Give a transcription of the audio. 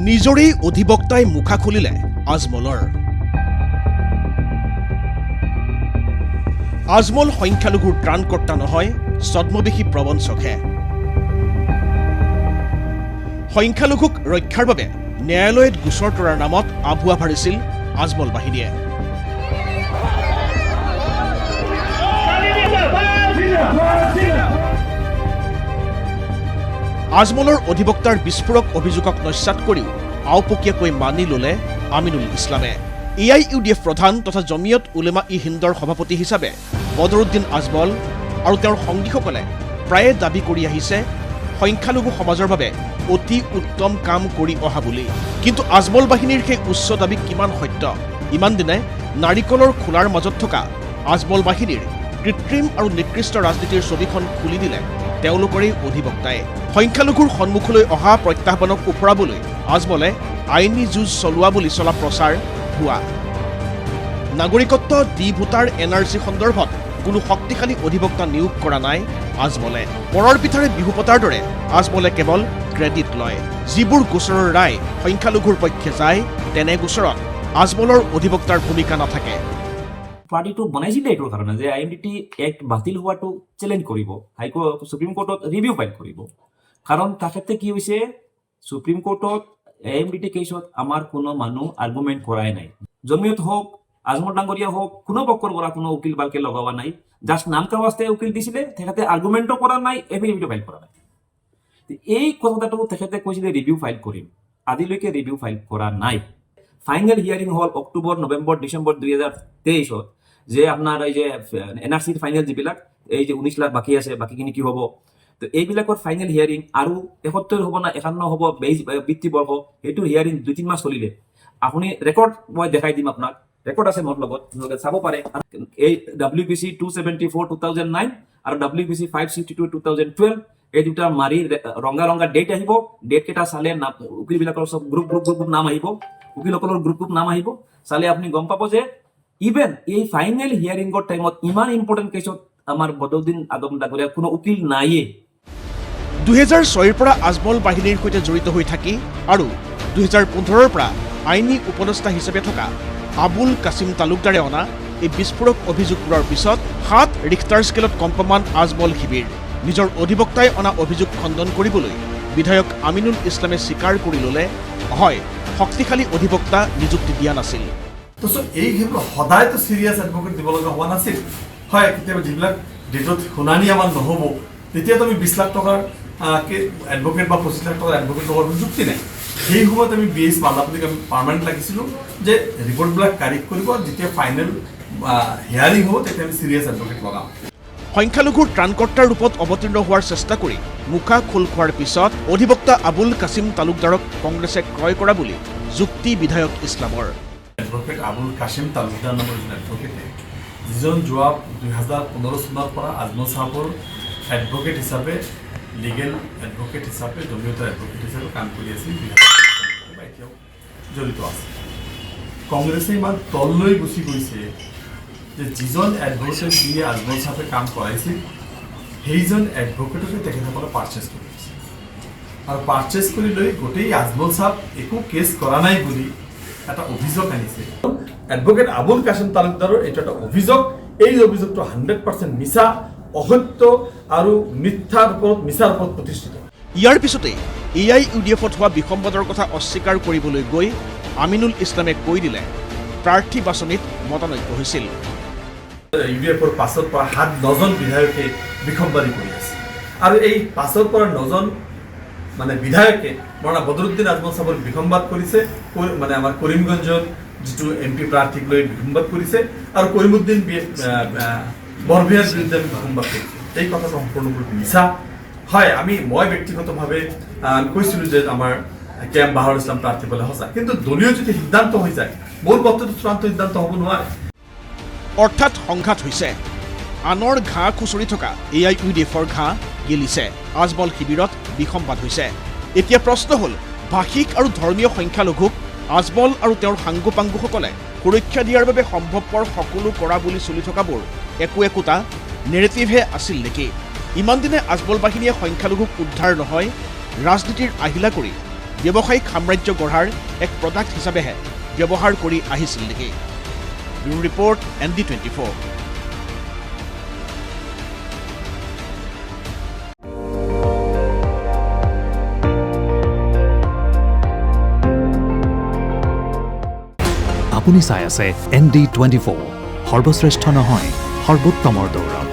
নিজৰেই অধিবক্তাই মুখা খুলিলে আজমলৰ। আজমল সংখ্যালঘুৰ ত্ৰাণকৰ্তা নহয়, ছদ্মবেশী প্ৰবঞ্চকহে। সংখ্যালঘুক ৰক্ষাৰ বাবে ন্যায়ালয়ত গোচৰ তৰাৰ নামত আভুৱা ভাৰিছিল আজমল বাহিনীয়ে। আজমলৰ অধিবক্তাৰ বিস্ফোৰক অভিযোগক নস্যাৎ কৰিও আওপকীয়াকৈ মানি ল'লে আমিনুল ইছলামে। AIUDF প্ৰধান তথা জমিয়ত উলেমা ই হিন্দৰ সভাপতি হিচাপে বদৰুদ্দিন আজমল আৰু তেওঁৰ সংগীসকলে প্ৰায়ে দাবী কৰি আহিছে সংখ্যালঘু সমাজৰ বাবে অতি উত্তম কাম কৰি অহা বুলি। কিন্তু আজমল বাহিনীৰ সেই উচ্চ দাবী কিমান সত্য? ইমান দিনে নাৰিকলৰ খোলাৰ মাজত থকা আজমল বাহিনীৰ কৃত্ৰিম আৰু নিকৃষ্ট ৰাজনীতিৰ ছবিখন খুলি দিলে তেওঁলোকৰেই অধিবক্তাই। সংখ্যালঘুৰ সন্মুখলৈ অহা প্ৰত্যাহ্বানক ওফৰাবলৈ আজমলে আইনী যুঁজ চলোৱা বুলি চলা প্ৰচাৰ ভুৱা। নাগৰিকত্ব ডি ভোটাৰ NRC সন্দৰ্ভত কোনো শক্তিশালী অধিবক্তা নিয়োগ কৰা নাই আজমলে। পৰৰ পিঠাৰে বিহু পতাৰ দৰে আজমলে কেৱল ক্ৰেডিট লয়। যিবোৰ গোচৰৰ ৰায় সংখ্যালঘুৰ পক্ষে যায় তেনে গোচৰত আজমলৰ অধিবক্তাৰ ভূমিকা নাথাকে। পাৰ্টিটো বনাইছিলে এইটোৰ কাৰণে যে IMDT এক্ট বাতিল হোৱাটো চেলেঞ্জ কৰিব, সুপ্ৰিম কোৰ্টত ৰিভিউ ফাইল কৰিব। কাৰণ তাৰ ক্ষেত্ৰত কি হৈছে, সুপ্ৰিম কোৰ্টত IMDT কেছত আমাৰ কোনো মানুহ আৰ্গুমেণ্ট কৰাই নাই। জমিয়ত হওক, আজমল ডাঙৰীয়া হওক, কোনো পক্ষৰ পৰা কোনো উকিল ভালকে লগাবা নাই। জাষ্ট নাম কাৱাস্তে উকিল দিছিলে, তেখেতে আৰ্গুমেণ্টো কৰা নাই, এফিডেভিটো ফাইল কৰা নাই। এই কথাটো তেখেতে কৈছিলে ৰিভিউ ফাইল কৰিম, আজিলৈকে ৰিভিউ ফাইল কৰা নাই। ফাইনেল হিয়াৰিং হ'ল অক্টোবৰ, নৱেম্বৰ, ডিচেম্বৰ 2023-ত, যে আপোনাৰ এই যে NRCৰ ফাইনেল যিবিলাক এই যে 19 লাখ বাকী আছে, বাকীখিনি কি হ'ব, তো এইবিলাকৰ ফাইনেল হিয়াৰিং আৰু 71 হ'ব না 51 হ'ব বৃত্তিবৰ্ষ, সেইটো হিয়াৰিং 2-3 মাহ চলিলে। আপুনি ৰেকৰ্ড মই দেখাই দিম আপোনাক, ৰেকৰ্ড আছে মোৰ লগত, চাব পাৰে। এই WPC 274 2009 আৰু WPC 562 2012 এই দুটা মাৰি ৰঙা ৰঙা ডেট আহিব। ডেট কেইটা চালে উকিলবিলাকৰ চব গ্ৰুপ নাম আহিব, উকিলসকলৰ গ্ৰুপ নাম আহিব। চালে আপুনি গম পাব যে ইভেন এই ফাইনেল হিয়াৰিঙৰ টাইমত ইমান ইম্পৰ্টেণ্ট কেছত আমাৰ বদৰুদ্দিন আজম ডাঙৰীয়াৰ কোনো উকিল নাইয়ে। 2006ৰ পৰা আজমল বাহিনীৰ সৈতে জড়িত হৈ থাকি আৰু 2015ৰ পৰা আইনী উপদেষ্টা হিচাপে থকা আবুল কাছিম তালুকদাৰে অনা এই বিস্ফোৰক অভিযোগবোৰৰ পিছত 7 ৰিখটাৰ স্কেলত কম্পমান আজমল শিবিৰ। নিজৰ অধিবক্তাই অনা অভিযোগ খণ্ডন কৰিবলৈ বিধায়ক আমিনুল ইছলামে স্বীকাৰ কৰি ল'লে হয় শক্তিশালী অধিবক্তা নিযুক্তি দিয়া নাছিল। এই সদায়তো চিৰিয়াছ এডভকেট দিব লগা হোৱা নাছিল। হয়, কেতিয়াবা যিবিলাক ডেটত শুনানি আমাৰ নহ'ব, তেতিয়াতো আমি 20 লাখ টকাৰ এডভকেট বা 25 লাখ টকাৰ এডভকেট ল'বৰ যুক্তি নাই। সেই সময়ত আমি BS মাল্লাপতিক আমি পাৰ্মানেণ্ট লাগিছিলোঁ যে ৰিপৰ্টবিলাক কাৰেক্ট কৰিব, যেতিয়া ফাইনেল হিয়াৰিং হ'ব তেতিয়া আমি চিৰিয়াছ এডভকেট লগাম। সংখ্যালঘুৰ ত্ৰাণকৰ্তাৰ ৰূপত অৱতীৰ্ণ হোৱাৰ চেষ্টা কৰি মুখা খোল খোৱাৰ পিছত অধিবক্তা আবুল কাছিম তালুকদাৰক কংগ্ৰেছে ক্ৰয় কৰা বুলি যুক্তি বিধায়ক ইছলামৰ। এডভকেট আবুল কাছিম তালুকদাৰ নামৰ এজন এডভকেটে, যিজন যোৱা 2015 চনৰ পৰা আজমল চাহাবৰ এডভকেট হিচাপে, লিগেল এডভকেট হিচাপে, জমিয়তৰ এডভকেট হিচাপে কাম কৰি আছিল, এতিয়াও জড়িত আছে। কংগ্ৰেছে ইমান তললৈ গুচি গৈছে যে যিজন এডভকেট দিয়ে আজমল চাহাবে কাম কৰাইছিল, সেইজন এডভকেটকে তেখেতসকলে পাৰ্চেছ কৰি লৈছে। আৰু পাৰ্চেছ কৰি লৈ গোটেই আজমল চাহাব একো কেছ কৰা নাই বুলি এটা অভিযোগ আনিছে। এডভকেট আবুল কাছিম তালুকদাৰৰ এইটো এটা অভিযোগ। এই অভিযোগটো 100% মিছা, অসত্য আৰু মিছাৰ ওপৰত প্ৰতিষ্ঠিত। ইয়াৰ পিছতেই AIUDFত হোৱা বিসম্বাদৰ কথা অস্বীকাৰ কৰিবলৈ গৈ আমিনুল ইছলামে কৈ দিলে প্ৰাৰ্থী বাছনিত মতানৈক্য হৈছিল। UDFৰ পাছৰ পৰা 7-9জন বিধায়কে বিসম্বাদী কৰি আছে, আৰু এই পাছৰ পৰা 9জন মানে বিধায়কে মৌলানা বদৰুদ্দিন আজমল চাহাবৰ বিসম্বাদ কৰিছে। মানে আমাৰ কৰিমগঞ্জত যিটো MP প্ৰাৰ্থীক লৈ বিসম্বাদ কৰিছে, আৰু কৰিমুদ্দিন বৰভিয়াৰ বিৰুদ্ধে বিসম্বাদ কৰিছে। এই কথা সম্পূৰ্ণৰূপে মিছা। হয়, মই ব্যক্তিগতভাৱে কৈছিলোঁ যে আমাৰ KM বাহাৰুল ইছলাম প্ৰাৰ্থী বলে সঁচা, কিন্তু দলীয় যদি সিদ্ধান্ত হৈ যায়, মোৰ পক্ষতো চূড়ান্ত সিদ্ধান্ত হ'ব নোৱাৰে। অৰ্থাৎ সংঘাত হৈছে, আনৰ ঘাঁ খুচৰি থকা AIUDFৰ ঘাঁ গেলিছে, আজমল শিবিৰত বিসম্বাদ হৈছে। এতিয়া প্ৰশ্ন হ'ল, ভাষিক আৰু ধৰ্মীয় সংখ্যালঘুক আজমল আৰু তেওঁৰ সাংগুপাংগুসকলে সুৰক্ষা দিয়াৰ বাবে সম্ভৱপৰ সকলো কৰা বুলি চলি থকাবোৰ একোটা নেৰেটিভহে আছিল নেকি? ইমান দিনে আজমল বাহিনীয়ে সংখ্যালঘুক উদ্ধাৰ নহয়, ৰাজনীতিৰ আহিলা কৰি ব্যৱসায়িক সাম্ৰাজ্য গঢ়াৰ এক প্ৰডাক্ট হিচাপেহে ব্যৱহাৰ কৰি আহিছিল নেকি? Bureau report ND24। আপুনি চাই আছে ND24, সৰ্বশ্ৰেষ্ঠ নহয় সৰ্বোত্তমৰ দৌৰত।